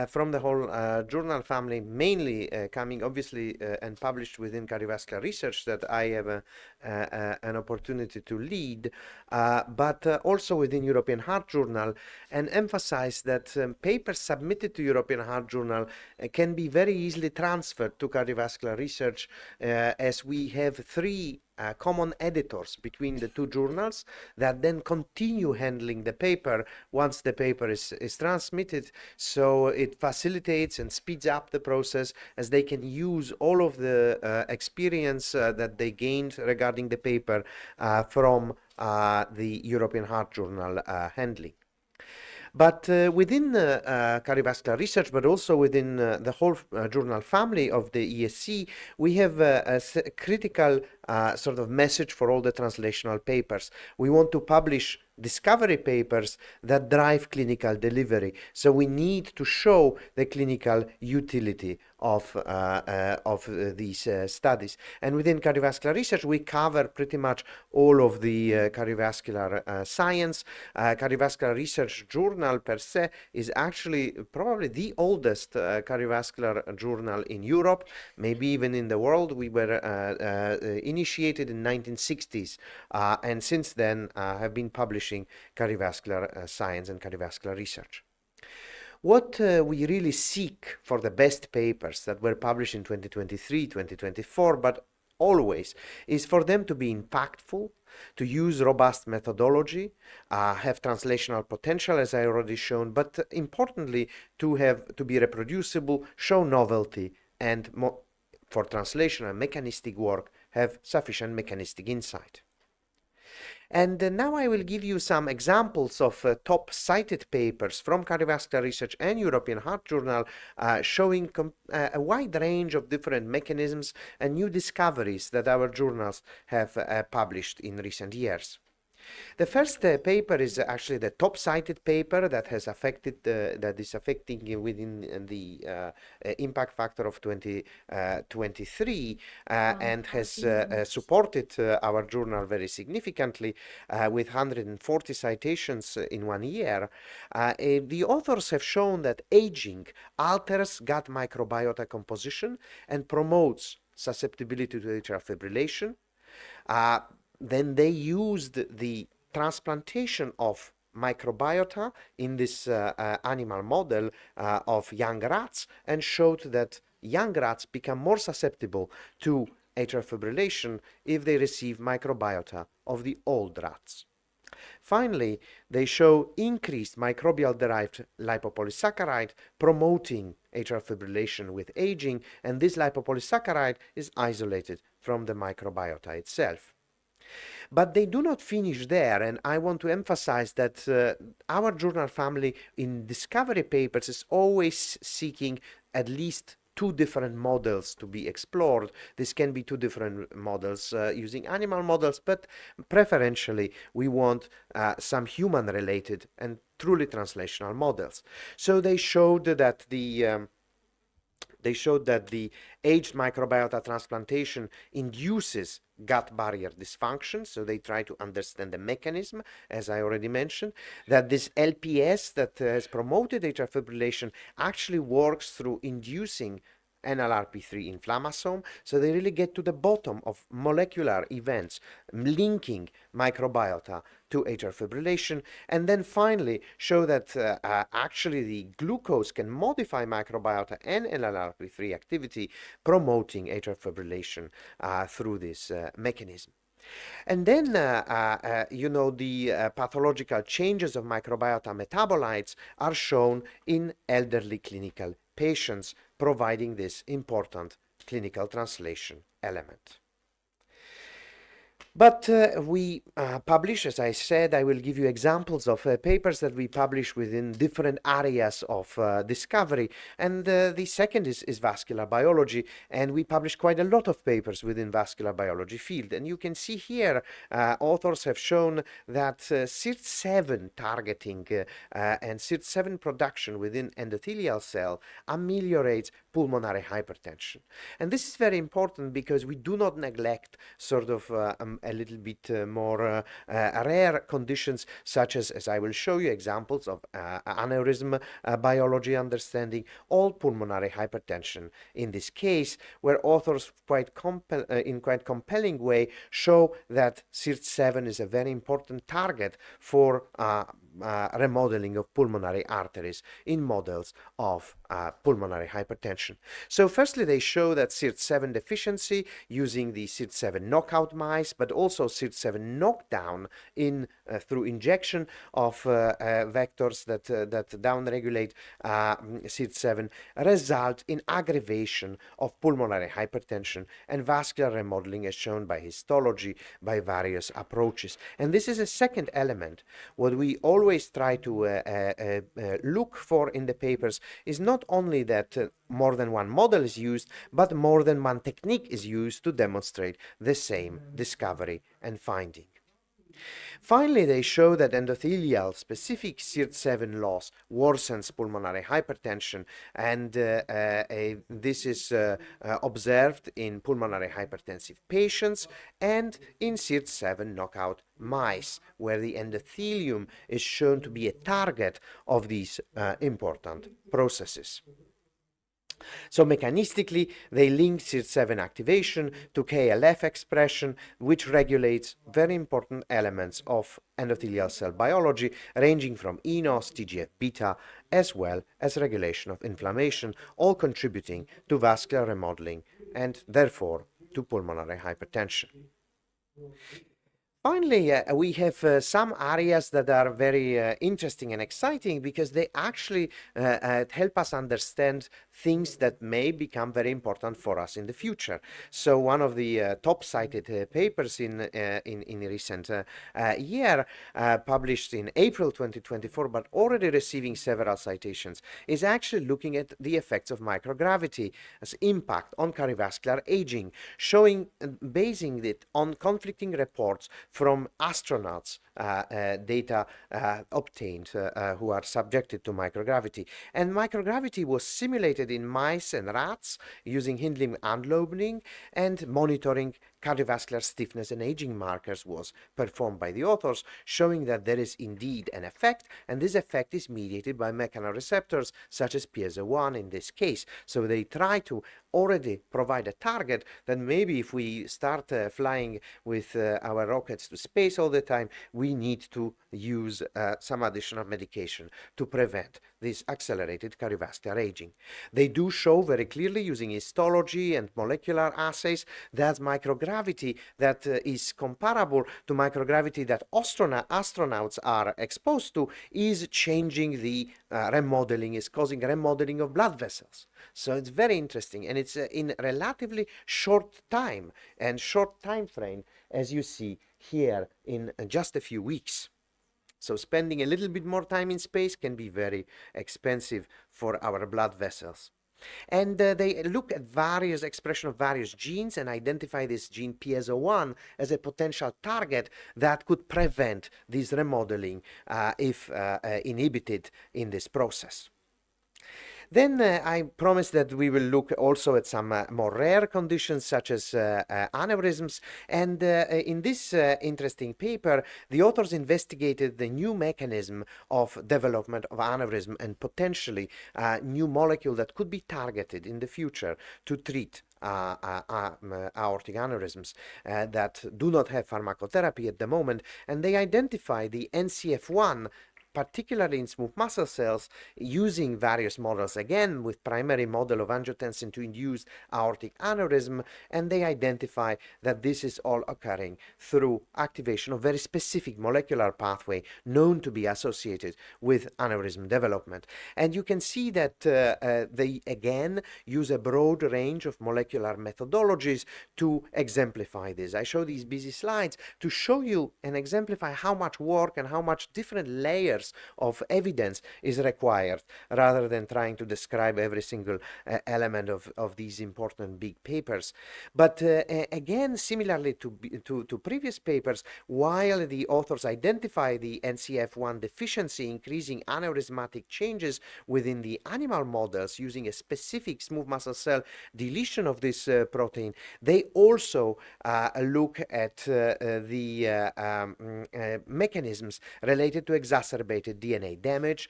from the whole journal family, mainly coming obviously and published within cardiovascular research that I have an opportunity to lead, but also within European Heart Journal, and emphasize that papers submitted to European Heart Journal can be very easily transferred to cardiovascular research, as we have three common editors between the two journals that then continue handling the paper once the paper is transmitted. So it facilitates and speeds up the process, as they can use all of the experience that they gained regarding the paper from the European Heart Journal handling. But within cardiovascular research, but also within the whole journal family of the ESC, we have a critical sort of message for all the translational papers. We want to publish discovery papers that drive clinical delivery. So we need to show the clinical utility of these studies. And within cardiovascular research, we cover pretty much all of the cardiovascular science. Cardiovascular Research Journal per se is actually probably the oldest cardiovascular journal in Europe, maybe even in the world. We were initiated in 1960s, and since then have been publishing cardiovascular science and cardiovascular research. What we really seek for the best papers that were published in 2023, 2024, but always, is for them to be impactful, to use robust methodology, have translational potential, as I already shown, but importantly, to be reproducible, show novelty, and for translational and mechanistic work, have sufficient mechanistic insight. And now I will give you some examples of top cited papers from cardiovascular research and European Heart Journal showing a wide range of different mechanisms and new discoveries that our journals have published in recent years. The first paper is actually the top cited paper that has that is affecting within the impact factor of 2023 and has supported our journal very significantly with 140 citations in 1 year. The authors have shown that aging alters gut microbiota composition and promotes susceptibility to atrial fibrillation. Then they used the transplantation of microbiota in this animal model of young rats and showed that young rats become more susceptible to atrial fibrillation if they receive microbiota of the old rats. Finally, they show increased microbial-derived lipopolysaccharide promoting atrial fibrillation with aging, and this lipopolysaccharide is isolated from the microbiota itself. But they do not finish there, and I want to emphasize that our journal family in discovery papers is always seeking at least two different models to be explored. This can be two different models using animal models, but preferentially we want some human-related and truly translational models. So they showed that the aged microbiota transplantation induces gut barrier dysfunction, so they try to understand the mechanism, as I already mentioned, that this LPS that has promoted atrial fibrillation actually works through inducing NLRP3 inflammasome, so they really get to the bottom of molecular events linking microbiota to atrial fibrillation, and then finally show that actually the glucose can modify microbiota and NLRP3 activity, promoting atrial fibrillation through this mechanism. And then, the pathological changes of microbiota metabolites are shown in elderly clinical patients, providing this important clinical translation element. But we publish, as I said, I will give you examples of papers that we publish within different areas of discovery. And the second is vascular biology. And we publish quite a lot of papers within vascular biology field. And you can see here, authors have shown that SIRT7 targeting and SIRT7 production within endothelial cell ameliorates pulmonary hypertension. And this is very important because we do not neglect sort of a little bit more rare conditions, such as I will show you examples of aneurysm biology understanding, all pulmonary hypertension in this case, where authors in quite compelling way show that SIRT7 is a very important target for remodeling of pulmonary arteries in models of pulmonary hypertension. So firstly, they show that SIRT7 deficiency using the SIRT7 knockout mice, but also SIRT7 knockdown through injection of vectors that downregulate SIRT7 result in aggravation of pulmonary hypertension and vascular remodeling as shown by histology by various approaches. And this is a second element. What we always try to look for in the papers is not only that more than one model is used, but more than one technique is used to demonstrate the same discovery and finding. Finally, they show that endothelial specific SIRT7 loss worsens pulmonary hypertension, and this is observed in pulmonary hypertensive patients and in SIRT7 knockout mice, where the endothelium is shown to be a target of these important processes. So mechanistically, they link SIRT7 activation to KLF expression, which regulates very important elements of endothelial cell biology, ranging from eNOS, TGF-beta, as well as regulation of inflammation, all contributing to vascular remodeling and therefore to pulmonary hypertension. Finally, we have some areas that are very interesting and exciting because they actually help us understand things that may become very important for us in the future. So one of the top cited papers in recent year, published in April 2024, but already receiving several citations, is actually looking at the effects of microgravity as impact on cardiovascular aging, showing, basing it on conflicting reports from astronauts, data obtained who are subjected to microgravity. And microgravity was simulated in mice and rats using Hindley unloading, and monitoring cardiovascular stiffness and aging markers was performed by the authors, showing that there is indeed an effect, and this effect is mediated by mechanoreceptors such as piezo-1 in this case. So they try to already provide a target that maybe if we start flying with our rockets to space all the time, we need to use some additional medication to prevent this accelerated cardiovascular aging. They do show very clearly using histology and molecular assays that microgravity that is comparable to microgravity that astronauts are exposed to is changing the remodeling, is causing remodeling of blood vessels. So it's very interesting, and it's in relatively short time and short time frame, as you see here, in just a few weeks. So spending a little bit more time in space can be very expensive for our blood vessels. And they look at various expression of various genes and identify this gene piezo-1 as a potential target that could prevent this remodeling if inhibited in this process. Then I promised that we will look also at some more rare conditions such as aneurysms, and in this interesting paper the authors investigated the new mechanism of development of aneurysm and potentially new molecule that could be targeted in the future to treat aortic aneurysms that do not have pharmacotherapy at the moment, and they identify the NCF1 particularly in smooth muscle cells, using various models, again with primary model of angiotensin to induce aortic aneurysm, and they identify that this is all occurring through activation of very specific molecular pathway known to be associated with aneurysm development. And you can see that they again use a broad range of molecular methodologies to exemplify this. I show these busy slides to show you and exemplify how much work and how much different layers layers of evidence is required rather than trying to describe every single element of these important big papers. But again, similarly to previous papers, while the authors identify the NCF1 deficiency increasing aneurysmatic changes within the animal models using a specific smooth muscle cell deletion of this protein, they also look at the mechanisms related to exacerbated DNA damage,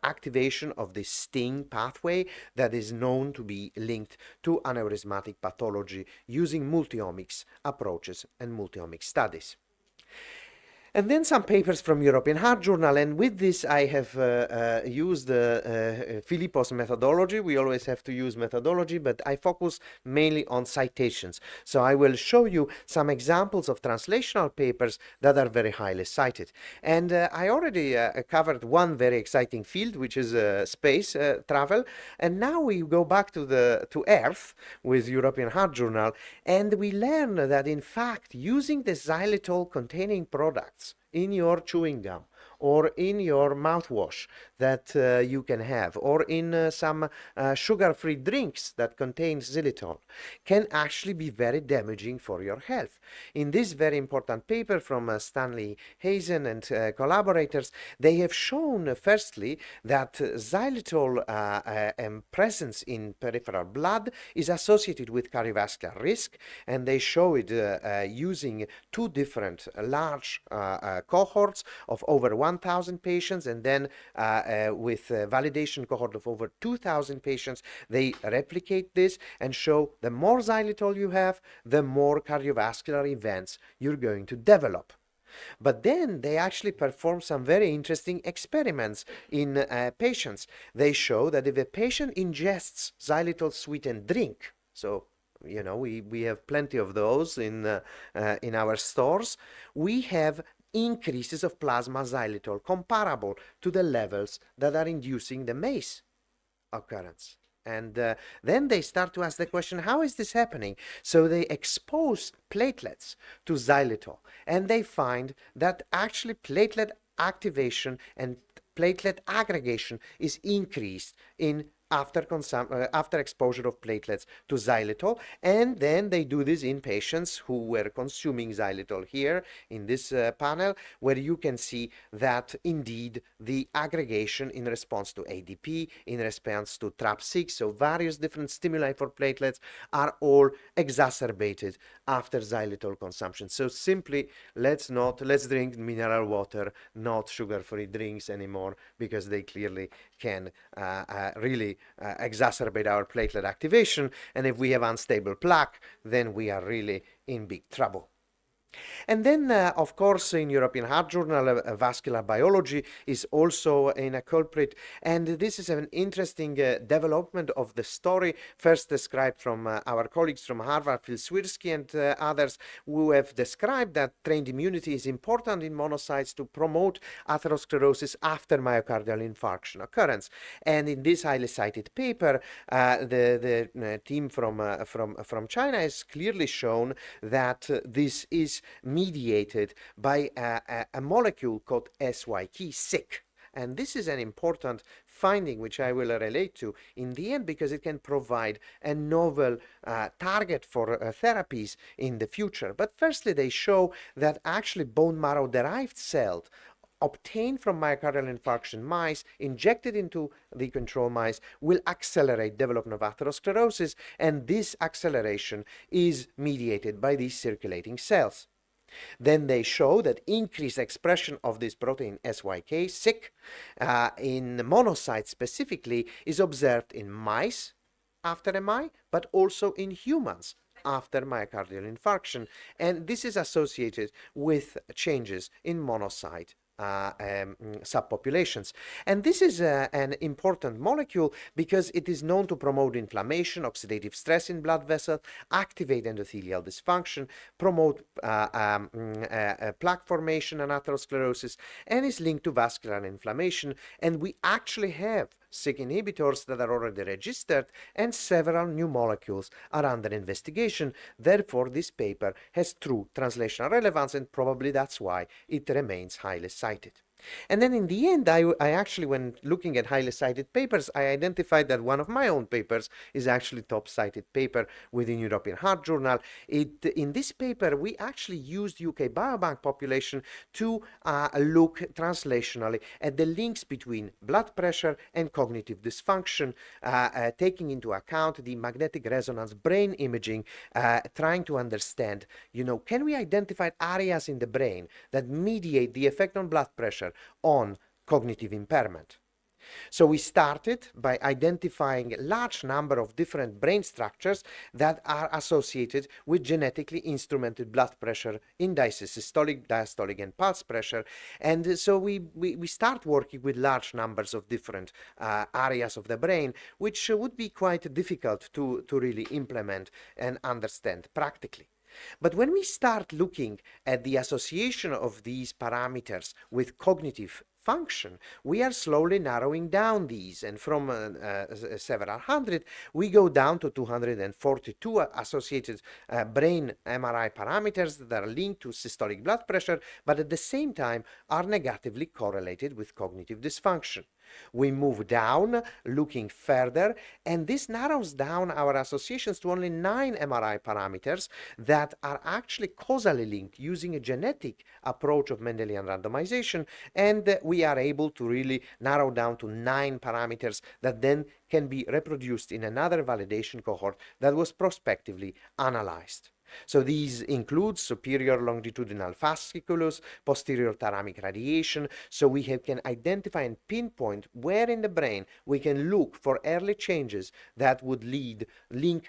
activation of the STING pathway that is known to be linked to aneurysmatic pathology using multiomics approaches and multiomic studies. And then some papers from European Heart Journal, and with this I have used Filippo's methodology. We always have to use methodology, but I focus mainly on citations. So I will show you some examples of translational papers that are very highly cited. And I already covered one very exciting field, which is space travel. And now we go back to Earth with European Heart Journal, and we learn that in fact using the xylitol containing products in your chewing gum or in your mouthwash that you can have, or in some sugar-free drinks that contain xylitol, can actually be very damaging for your health. In this very important paper from Stanley Hazen and collaborators, they have shown, firstly, that xylitol presence in peripheral blood is associated with cardiovascular risk, and they show it using two different large cohorts of over 1,000 patients, and then with a validation cohort of over 2,000 patients, they replicate this and show the more xylitol you have, the more cardiovascular events you're going to develop. But then they actually perform some very interesting experiments in patients. They show that if a patient ingests xylitol sweetened drink, so you know we have plenty of those in our stores, we have increases of plasma xylitol comparable to the levels that are inducing the MACE occurrence. And then they start to ask the question, how is this happening? So they expose platelets to xylitol, and they find that actually platelet activation and platelet aggregation is increased in after exposure of platelets to xylitol. And then they do this in patients who were consuming xylitol here in this panel, where you can see that indeed the aggregation in response to ADP, in response to TRAP6, so various different stimuli for platelets, are all exacerbated after xylitol consumption. So simply let's drink mineral water, not sugar-free drinks anymore, because they clearly can really exacerbate our platelet activation. And if we have unstable plaque, then we are really in big trouble. And then, of course, in European Heart Journal, vascular biology is also in a culprit. And this is an interesting development of the story, first described from our colleagues from Harvard, Phil Swirsky and others, who have described that trained immunity is important in monocytes to promote atherosclerosis after myocardial infarction occurrence. And in this highly cited paper, the team from China has clearly shown that this is mediated by a molecule called SYK. And this is an important finding which I will relate to in the end, because it can provide a novel target for therapies in the future. But firstly, they show that actually bone marrow derived cells obtained from myocardial infarction mice, injected into the control mice, will accelerate development of atherosclerosis, and this acceleration is mediated by these circulating cells. Then they show that increased expression of this protein SYK, in monocytes specifically, is observed in mice after MI, but also in humans after myocardial infarction. And this is associated with changes in monocyte subpopulations. And this is an important molecule because it is known to promote inflammation, oxidative stress in blood vessels, activate endothelial dysfunction, promote plaque formation and atherosclerosis, and is linked to vascular inflammation. And we actually have SYK inhibitors that are already registered, and several new molecules are under investigation. Therefore, this paper has true translational relevance, and probably that's why it remains highly cited. And then in the end, I actually, when looking at highly cited papers, I identified that one of my own papers is actually top cited paper within European Heart Journal. In this paper, we actually used UK Biobank population to look translationally at the links between blood pressure and cognitive dysfunction, taking into account the magnetic resonance brain imaging, trying to understand, can we identify areas in the brain that mediate the effect on blood pressure on cognitive impairment. So we started by identifying a large number of different brain structures that are associated with genetically instrumented blood pressure indices, systolic, diastolic, and pulse pressure. And so we start working with large numbers of different areas of the brain, which would be quite difficult to really implement and understand practically. But when we start looking at the association of these parameters with cognitive function, we are slowly narrowing down these. And from several hundred, we go down to 242 associated brain MRI parameters that are linked to systolic blood pressure, but at the same time are negatively correlated with cognitive dysfunction. We move down, looking further, and this narrows down our associations to only 9 MRI parameters that are actually causally linked using a genetic approach of Mendelian randomization, and we are able to really narrow down to 9 parameters that then can be reproduced in another validation cohort that was prospectively analyzed. So these include superior longitudinal fasciculus, posterior thalamic radiation, so we can identify and pinpoint where in the brain we can look for early changes that would link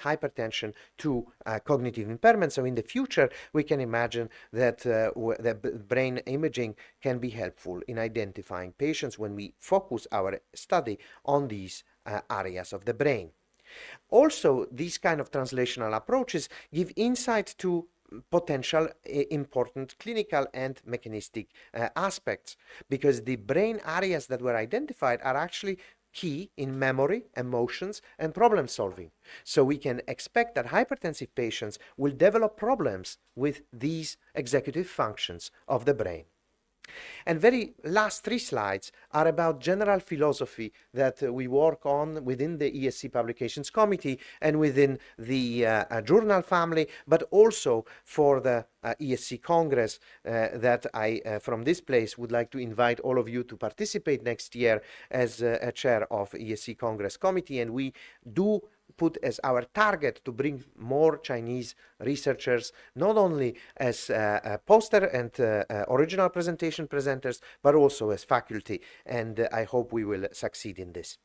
hypertension to cognitive impairment. So in the future, we can imagine that the brain imaging can be helpful in identifying patients when we focus our study on these areas of the brain. Also, these kind of translational approaches give insight to potential important clinical and mechanistic aspects, because the brain areas that were identified are actually key in memory, emotions, and problem solving. So we can expect that hypertensive patients will develop problems with these executive functions of the brain. And very last 3 slides are about general philosophy that we work on within the ESC Publications Committee and within the journal family, but also for the ESC Congress that I, from this place, would like to invite all of you to participate next year as a chair of ESC Congress Committee. And we do put as our target to bring more Chinese researchers, not only as poster and original presentation presenters, but also as faculty. And I hope we will succeed in this.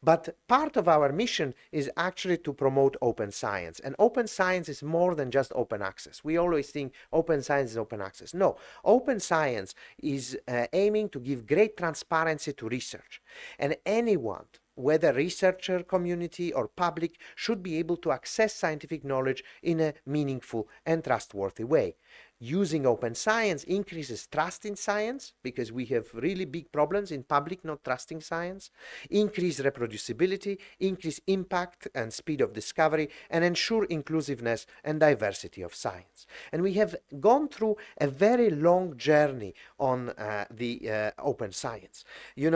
But part of our mission is actually to promote open science. And open science is more than just open access. We always think open science is open access. No, open science is aiming to give great transparency to research. And anyone, whether researcher community or public, should be able to access scientific knowledge in a meaningful and trustworthy way. Using open science increases trust in science, because we have really big problems in public not trusting science, increase reproducibility, increase impact and speed of discovery, and ensure inclusiveness and diversity of science. And we have gone through a very long journey on the open science. In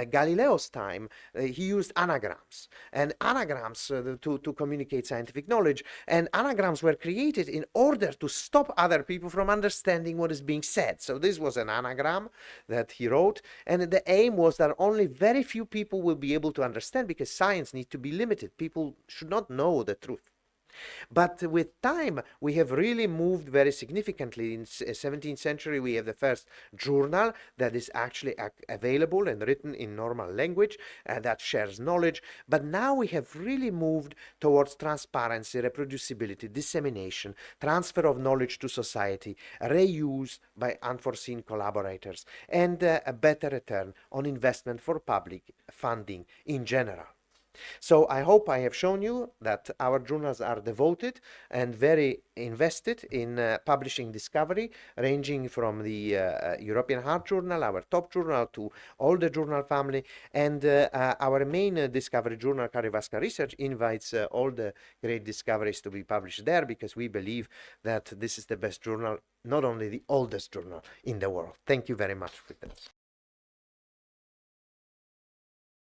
Galileo's time, he used anagrams, and anagrams to communicate scientific knowledge, and anagrams were created in order to stop other people from understanding what is being said. So this was an anagram that he wrote, and the aim was that only very few people will be able to understand, because science needs to be limited. People should not know the truth. But with time, we have really moved very significantly. In 17th century, we have the first journal that is actually available and written in normal language that shares knowledge. But now we have really moved towards transparency, reproducibility, dissemination, transfer of knowledge to society, reuse by unforeseen collaborators, and a better return on investment for public funding in general. So I hope I have shown you that our journals are devoted and very invested in publishing discovery, ranging from the European Heart Journal, our top journal, to all the journal family. And our main discovery journal, Cardiovascular Research, invites all the great discoveries to be published there, because we believe that this is the best journal, not only the oldest journal in the world. Thank you very much for this.